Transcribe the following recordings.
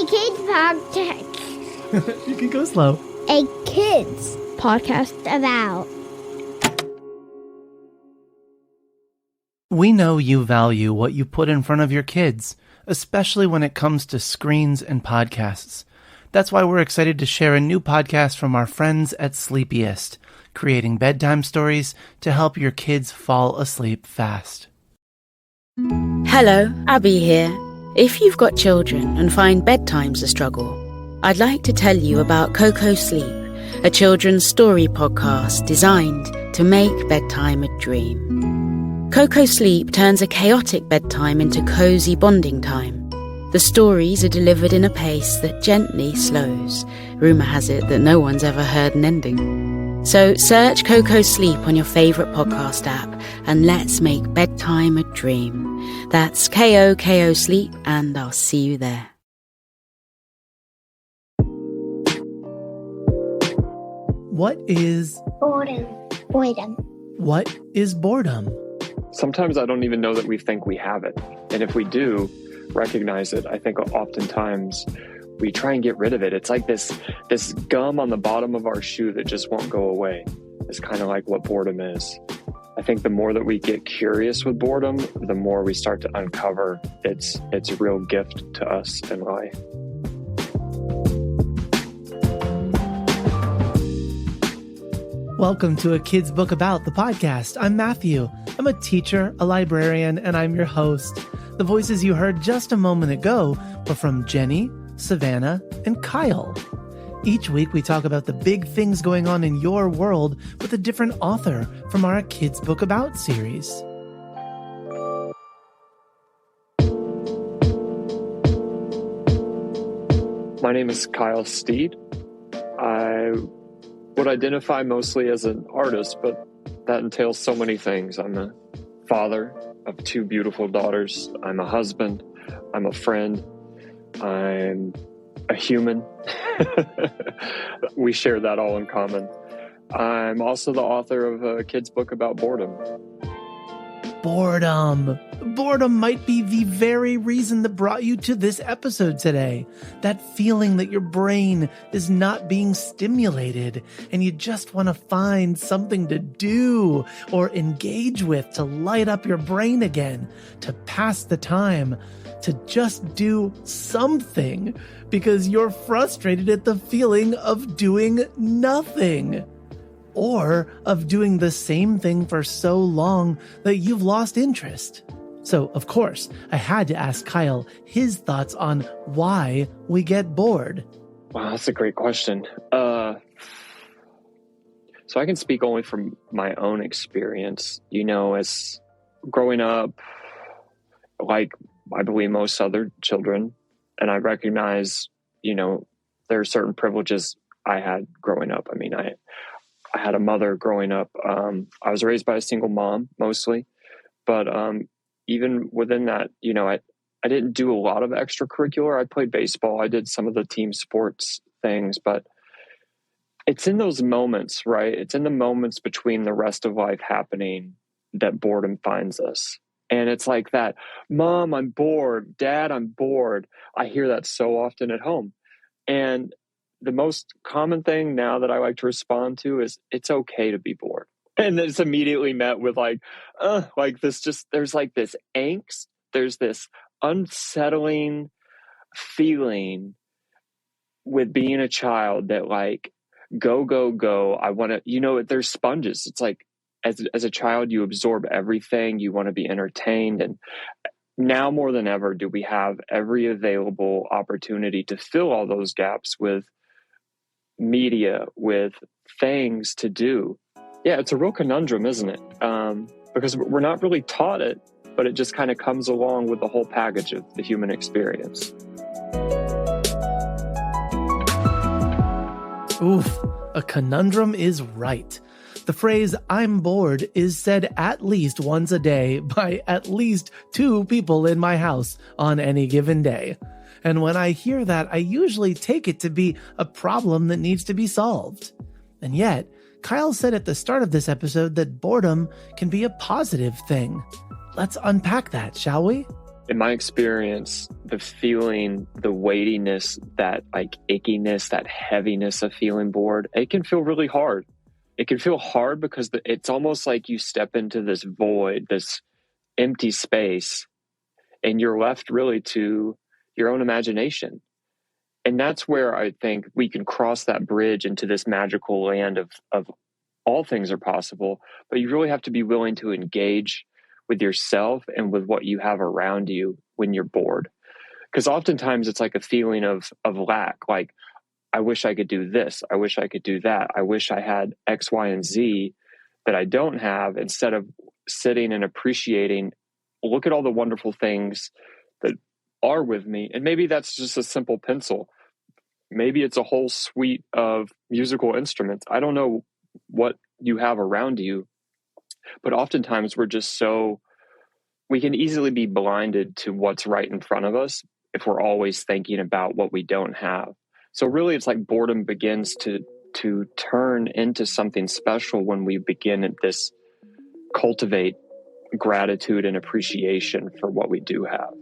kids podcast. You can go slow. A kids podcast about. We know you value what you put in front of your kids, especially when it comes to screens and podcasts. That's why we're excited to share a new podcast from our friends at Sleepiest, creating bedtime stories to help your kids fall asleep fast. Hello, Abby here. If you've got children and find bedtime's a struggle, I'd like to tell you about Coco Sleep, a children's story podcast designed to make bedtime a dream. Coco Sleep turns a chaotic bedtime into cozy bonding time. The stories are delivered in a pace that gently slows. Rumour has it that no one's ever heard an ending. So search Coco Sleep on your favourite podcast app and let's make bedtime a dream. That's KOKO Sleep, and I'll see you there. What is Boredom. What is boredom? Sometimes I don't even know that we think we have it. And if we do recognize it, I think oftentimes we try and get rid of it. It's like this gum on the bottom of our shoe that just won't go away. It's kind of like what boredom is. I think the more that we get curious with boredom, the more we start to uncover its real gift to us in life. Welcome to A Kid's Book About, the podcast. I'm Matthew. I'm a teacher, a librarian, and I'm your host. The voices you heard just a moment ago were from Jenny, Savannah, and Kyle. Each week we talk about the big things going on in your world with a different author from our A Kid's Book About series. My name is Kyle Steed. I would identify mostly as an artist, but that entails so many things. I'm a father of two beautiful daughters. I'm a husband. I'm a friend. I'm a human. We share that all in common. I'm also the author of a kid's book about boredom. Boredom. Boredom might be the very reason that brought you to this episode today. That feeling that your brain is not being stimulated and you just want to find something to do or engage with to light up your brain again, to pass the time, to just do something because you're frustrated at the feeling of doing nothing. Or of doing the same thing for so long that you've lost interest. So, of course, I had to ask Kyle his thoughts on why we get bored. Wow, that's a great question. So I can speak only from my own experience. You know, as growing up, like I believe most other children, and I recognize, you know, there are certain privileges I had growing up. I mean, I had a mother growing up. I was raised by a single mom mostly, but even within that, you know, I didn't do a lot of extracurricular. I played baseball. I did some of the team sports things, but it's in those moments, right? It's in the moments between the rest of life happening that boredom finds us. And it's like that, Mom, I'm bored. Dad, I'm bored. I hear that so often at home. And the most common thing now that I like to respond to is it's okay to be bored. And it's immediately met with like this, just, there's like this angst. There's this unsettling feeling with being a child that like, go. I want to, you know, there's sponges. It's like, as a child, you absorb everything. You want to be entertained. And now more than ever, do we have every available opportunity to fill all those gaps with media, with things to do. Yeah, it's a real conundrum, isn't it? Because we're not really taught it, but it just kind of comes along with the whole package of the human experience. Oof, a conundrum is right. The phrase, I'm bored, is said at least once a day by at least 2 people in my house on any given day. And when I hear that, I usually take it to be a problem that needs to be solved. And yet, Kyle said at the start of this episode that boredom can be a positive thing. Let's unpack that, shall we? in my experience, the feeling, the weightiness, that like ickiness, that heaviness of feeling bored, it can feel really hard. It can feel hard because it's almost like you step into this void, this empty space, and you're left really to your own imagination. And that's where I think we can cross that bridge into this magical land of all things are possible, but you really have to be willing to engage with yourself and with what you have around you when you're bored. Because oftentimes it's like a feeling of lack, like, I wish I could do this. I wish I could do that. I wish I had X, Y, and Z that I don't have, instead of sitting and appreciating, look at all the wonderful things that are with me. And maybe that's just a simple pencil. Maybe it's a whole suite of musical instruments. I don't know what you have around you, but oftentimes we can easily be blinded to what's right in front of us if we're always thinking about what we don't have. So really, it's like boredom begins to turn into something special when we begin at this cultivate gratitude and appreciation for what we do have.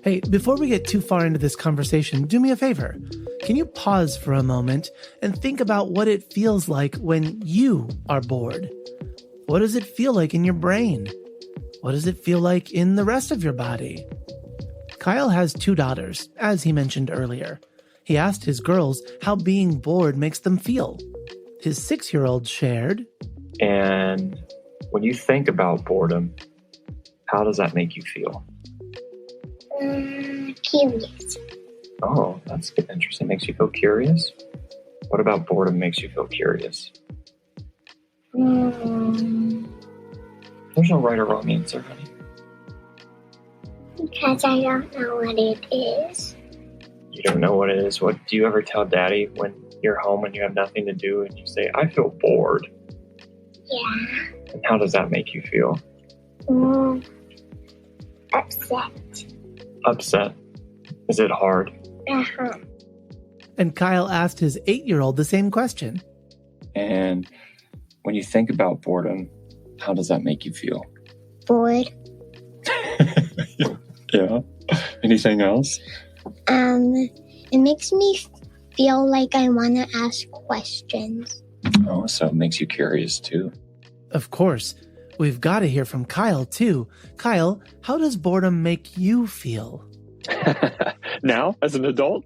Hey, before we get too far into this conversation, do me a favor. Can you pause for a moment and think about what it feels like when you are bored? What does it feel like in your brain? What does it feel like in the rest of your body? Kyle has 2 daughters, as he mentioned earlier. He asked his girls how being bored makes them feel. His 6-year-old shared, "And when you think about boredom, how does that make you feel?" Curious. Oh, that's interesting. Makes you feel curious? What about boredom makes you feel curious? There's no right or wrong answer, honey. Because I don't know what it is. You don't know what it is? What do you ever tell Daddy when you're home and you have nothing to do and you say, "I feel bored"? Yeah. And how does that make you feel? Upset. Upset? Is it hard? Uh-huh. and Kyle asked his 8-year-old the same question. And when you think about boredom, how does that make you feel? Bored. Yeah. Anything else? It makes me feel like I want to ask questions. Oh, so it makes you curious too. Of course, we've got to hear from Kyle too. Kyle, how does boredom make you feel? Now, as an adult?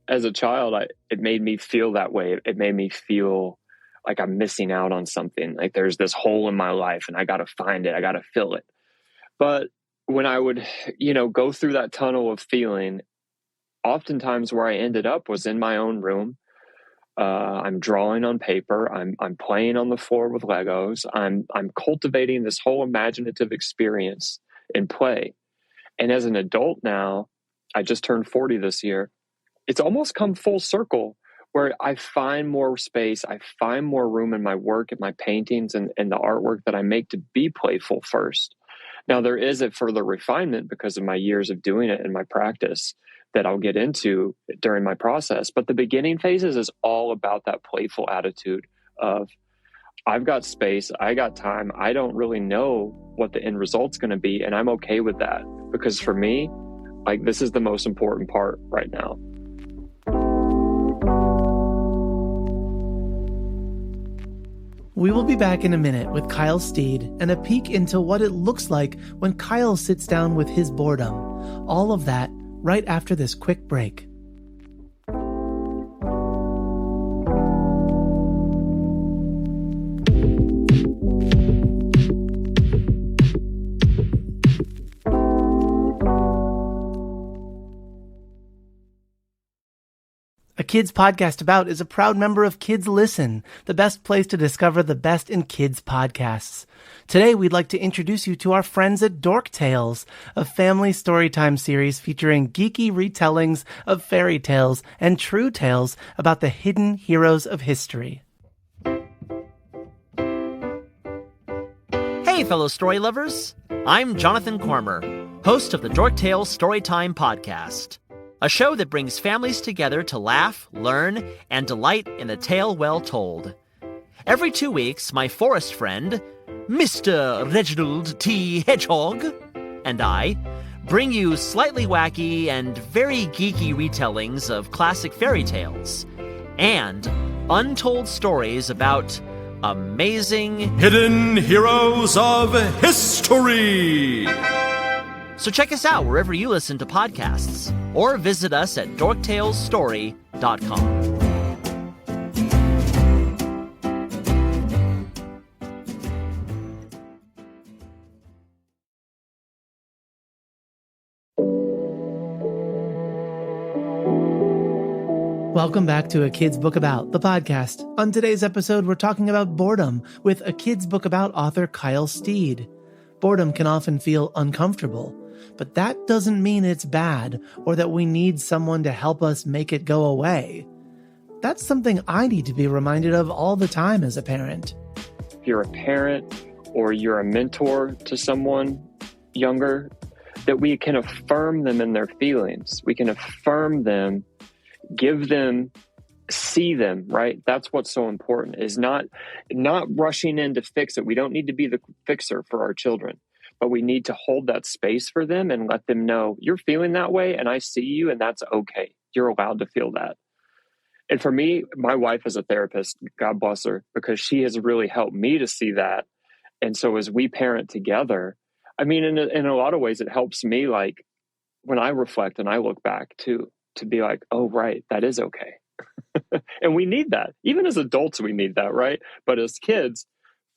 As a child, it made me feel that way. It made me feel like I'm missing out on something. Like there's this hole in my life and I got to find it. I got to fill it. But when I would, go through that tunnel of feeling, oftentimes where I ended up was in my own room. I'm drawing on paper. I'm playing on the floor with Legos. I'm cultivating this whole imaginative experience in play. And as an adult now, I just turned 40 this year. It's almost come full circle where I find more space. I find more room in my work, in my paintings, and the artwork that I make to be playful first. Now, there is a further refinement because of my years of doing it in my practice that I'll get into during my process. But the beginning phases is all about that playful attitude of, I've got space, I got time, I don't really know what the end result's going to be, and I'm okay with that. Because for me, this is the most important part right now. We will be back in a minute with Kyle Steed and a peek into what it looks like when Kyle sits down with his boredom. All of that right after this quick break. A Kids Podcast About is a proud member of Kids Listen, the best place to discover the best in kids podcasts. Today, we'd like to introduce you to our friends at Dork Tales, a family storytime series featuring geeky retellings of fairy tales and true tales about the hidden heroes of history. Hey, fellow story lovers! I'm Jonathan Cormer, host of the Dork Tales Storytime Podcast, a show that brings families together to laugh, learn, and delight in a tale well told. Every 2 weeks, my forest friend, Mr. Reginald T. Hedgehog, and I bring you slightly wacky and very geeky retellings of classic fairy tales and untold stories about amazing hidden heroes of history. So check us out wherever you listen to podcasts or visit us at dorktalesstory.com. Welcome back to A Kid's Book About, the podcast. On today's episode, we're talking about boredom with A Kid's Book About author Kyle Steed. Boredom can often feel uncomfortable, but that doesn't mean it's bad or that we need someone to help us make it go away. That's something I need to be reminded of all the time as a parent. If you're a parent or you're a mentor to someone younger, that we can affirm them in their feelings. We can affirm them, give them, see them, right? That's what's so important, is not rushing in to fix it. We don't need to be the fixer for our children, but we need to hold that space for them and let them know you're feeling that way and I see you and that's okay. You're allowed to feel that. And for me, my wife is a therapist, God bless her, because she has really helped me to see that. And so as we parent together, I mean, in a lot of ways, it helps me, like when I reflect and I look back too, to be like, oh, right, that is okay. And we need that. Even as adults, we need that, right? But as kids,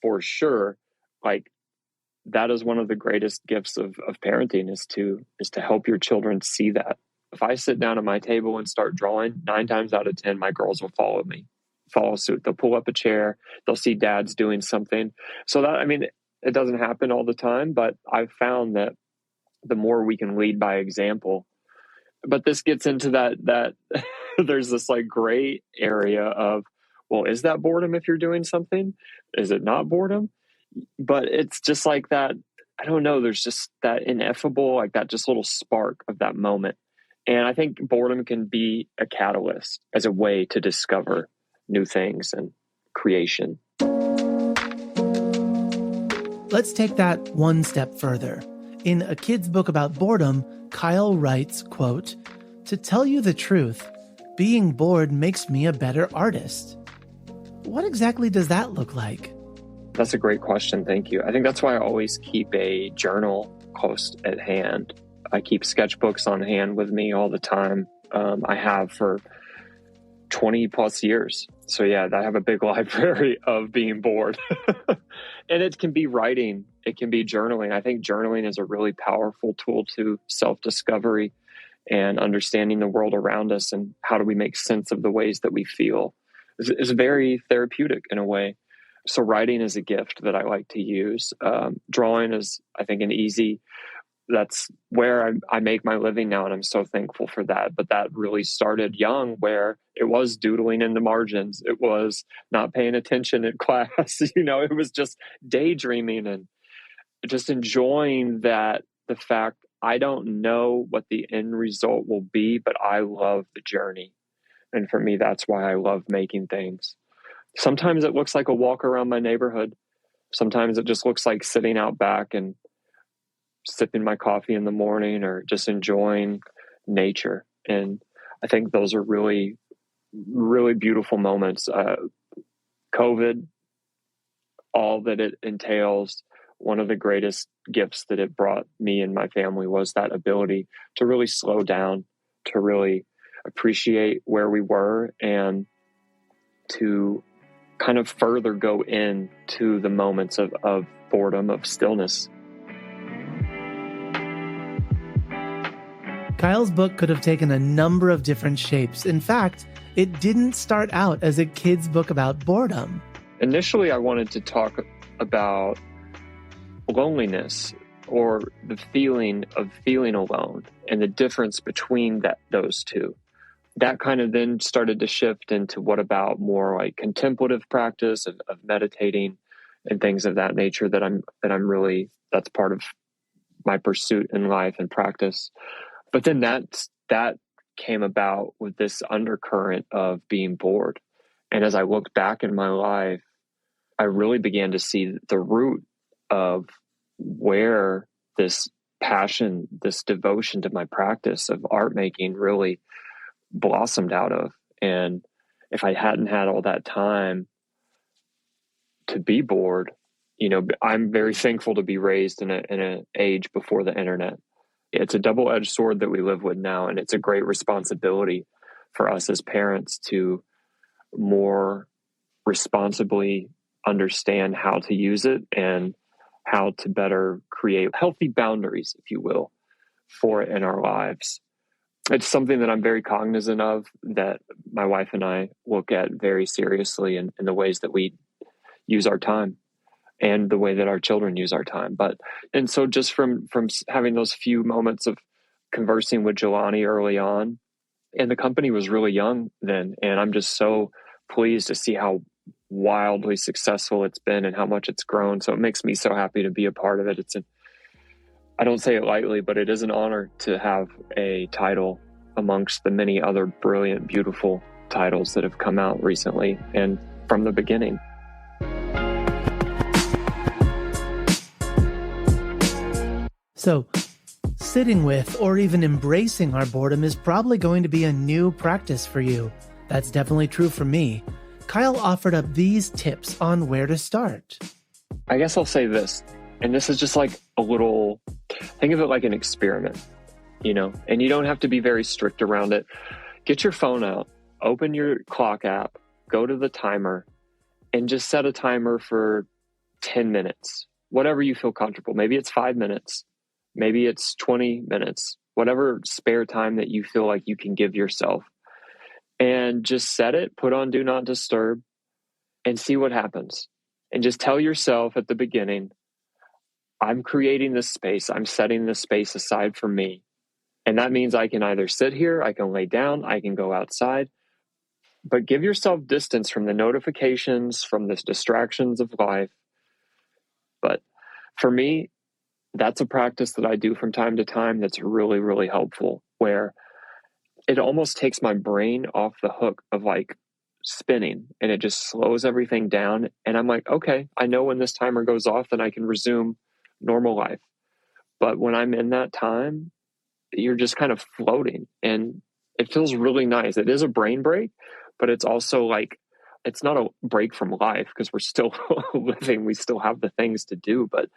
for sure, like that is one of the greatest gifts of parenting is to help your children see that. If I sit down at my table and start drawing, 9 times out of 10, my girls will follow suit. They'll pull up a chair. They'll see dad's doing something. So that, I mean, it doesn't happen all the time, but I've found that the more we can lead by example. But this gets into that there's this like gray area of, well, is that boredom if you're doing something? Is it not boredom? But it's just like that. I don't know. There's just that ineffable, like that just little spark of that moment. And I think boredom can be a catalyst as a way to discover new things and creation. Let's take that one step further. In A Kid's Book About Boredom, Kyle writes, quote, "To tell you the truth, being bored makes me a better artist." What exactly does that look like? That's a great question. Thank you. I think that's why I always keep a journal close at hand. I keep sketchbooks on hand with me all the time. I have for 20 plus years. So yeah, I have a big library of being bored. And it can be writing. It can be journaling. I think journaling is a really powerful tool to self-discovery and understanding the world around us and how do we make sense of the ways that we feel. It's very therapeutic in a way. So writing is a gift that I like to use. Drawing is, I think, that's where I make my living now, and I'm so thankful for that. But that really started young, where it was doodling in the margins. It was not paying attention in class. It was just daydreaming and just enjoying the fact I don't know what the end result will be, but I love the journey. And for me, that's why I love making things. Sometimes it looks like a walk around my neighborhood. Sometimes it just looks like sitting out back and sipping my coffee in the morning or just enjoying nature. And I think those are really, really beautiful moments. COVID, all that it entails, one of the greatest gifts that it brought me and my family was that ability to really slow down, to really appreciate where we were, and to kind of further go into the moments of boredom, of stillness. Kyle's book could have taken a number of different shapes. In fact, it didn't start out as a kid's book about boredom. Initially, I wanted to talk about loneliness, or the feeling of feeling alone, and the difference between those two. That kind of then started to shift into what about more like contemplative practice of meditating and things of that nature that's part of my pursuit in life and practice. But then that came about with this undercurrent of being bored. And as I looked back in my life, I really began to see the root of where this passion, this devotion to my practice of art making really blossomed out of. And if I hadn't had all that time to be bored, I'm very thankful to be raised in an age before the internet. It's a double-edged sword that we live with now, and it's a great responsibility for us as parents to more responsibly understand how to use it and how to better create healthy boundaries, if you will, for it in our lives. It's something that I'm very cognizant of, that my wife and I look at very seriously in the ways that we use our time and the way that our children use our time. And so just from having those few moments of conversing with Jelani early on, and the company was really young then, and I'm just so pleased to see how wildly successful it's been and how much it's grown. So it makes me so happy to be a part of it. I don't say it lightly, but it is an honor to have a title amongst the many other brilliant, beautiful titles that have come out recently and from the beginning. So, sitting with or even embracing our boredom is probably going to be a new practice for you. That's definitely true for me. Kyle offered up these tips on where to start. I guess I'll say this, and this is just like a little, think of it like an experiment, and you don't have to be very strict around it. Get your phone out, open your clock app, go to the timer, and just set a timer for 10 minutes, whatever you feel comfortable. Maybe it's 5 minutes. Maybe it's 20 minutes, whatever spare time that you feel like you can give yourself. And just set it, put on Do Not Disturb, and see what happens. And just tell yourself at the beginning, I'm creating this space. I'm setting this space aside for me. And that means I can either sit here, I can lay down, I can go outside. But give yourself distance from the notifications, from the distractions of life. But for me, that's a practice that I do from time to time that's really, really helpful, where it almost takes my brain off the hook of like spinning, and it just slows everything down. And I'm like, okay, I know when this timer goes off, then I can resume normal life. But when I'm in that time, you're just kind of floating, and it feels really nice. It is a brain break, but it's also like, it's not a break from life because we're still living. We still have the things to do, but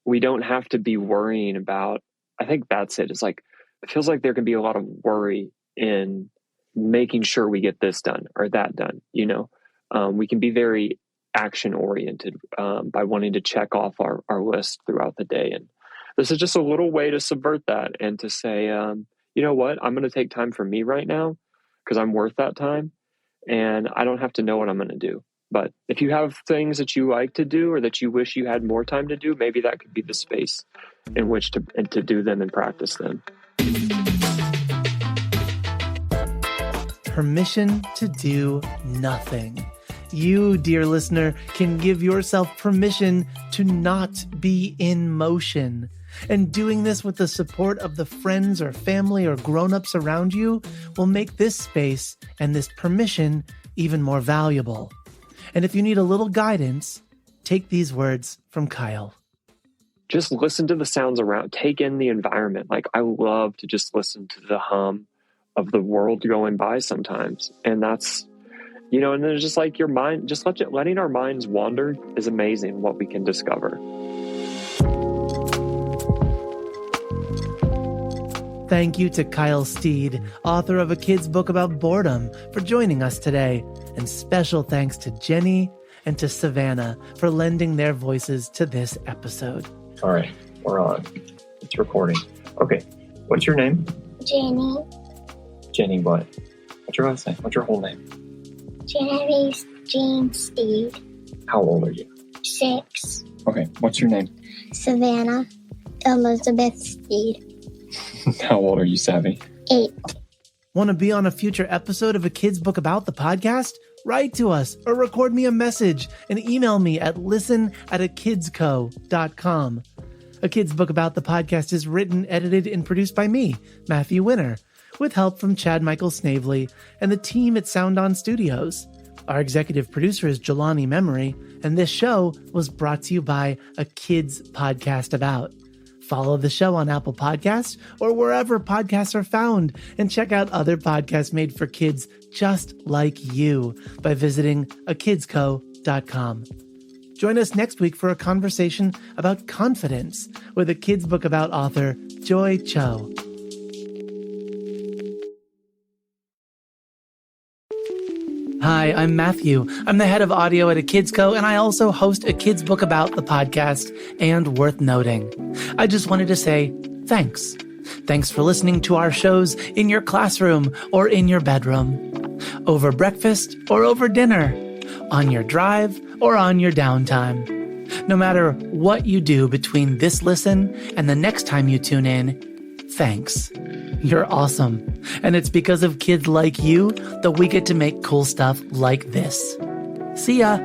we don't have to be worrying about, I think that's it. It's like, it feels like there can be a lot of worry in making sure we get this done or that done. We can be very action oriented by wanting to check off our list throughout the day. And this is just a little way to subvert that and to say, you know what, I'm going to take time for me right now because I'm worth that time. And I don't have to know what I'm going to do. But if you have things that you like to do or that you wish you had more time to do, maybe that could be the space in which to do them and practice them. Permission to do nothing. You, dear listener, can give yourself permission to not be in motion. And doing this with the support of the friends or family or grown-ups around you will make this space and this permission even more valuable. And if you need a little guidance, take these words from Kyle. Just listen to the sounds around. Take in the environment. Like, I love to just listen to the hum of the world going by sometimes. And that's, and then just like your mind, just letting our minds wander is amazing what we can discover. Thank you to Kyle Steed, author of a kid's book about boredom, for joining us today. And special thanks to Jenny and to Savannah for lending their voices to this episode. All right, we're on. It's recording. Okay, what's your name? Jenny. Jenny what? What's your last name? What's your whole name? Jenny Jean Steed. How old are you? 6. Okay, what's your name? Savannah Elizabeth Steed. How old are you, Savvy? 8. Want to be on a future episode of A Kid's Book About the podcast? Write to us or record me a message and email me at listen@akidsco.com. A Kid's Book About the podcast is written, edited, and produced by me, Matthew Winner, with help from Chad Michael Snavely and the team at Sound On Studios. Our executive producer is Jelani Memory, and this show was brought to you by A Kids Podcast About. Follow the show on Apple Podcasts or wherever podcasts are found, and check out other podcasts made for kids just like you by visiting akidsco.com. Join us next week for a conversation about confidence with A Kids Book About author Joy Cho. Hi, I'm Matthew. I'm the head of audio at A Kids Co, and I also host A Kids Book About, the podcast, and Worth Noting. I just wanted to say thanks. Thanks for listening to our shows in your classroom or in your bedroom, over breakfast or over dinner, on your drive or on your downtime. No matter what you do between this listen and the next time you tune in, thanks. You're awesome. And it's because of kids like you that we get to make cool stuff like this. See ya.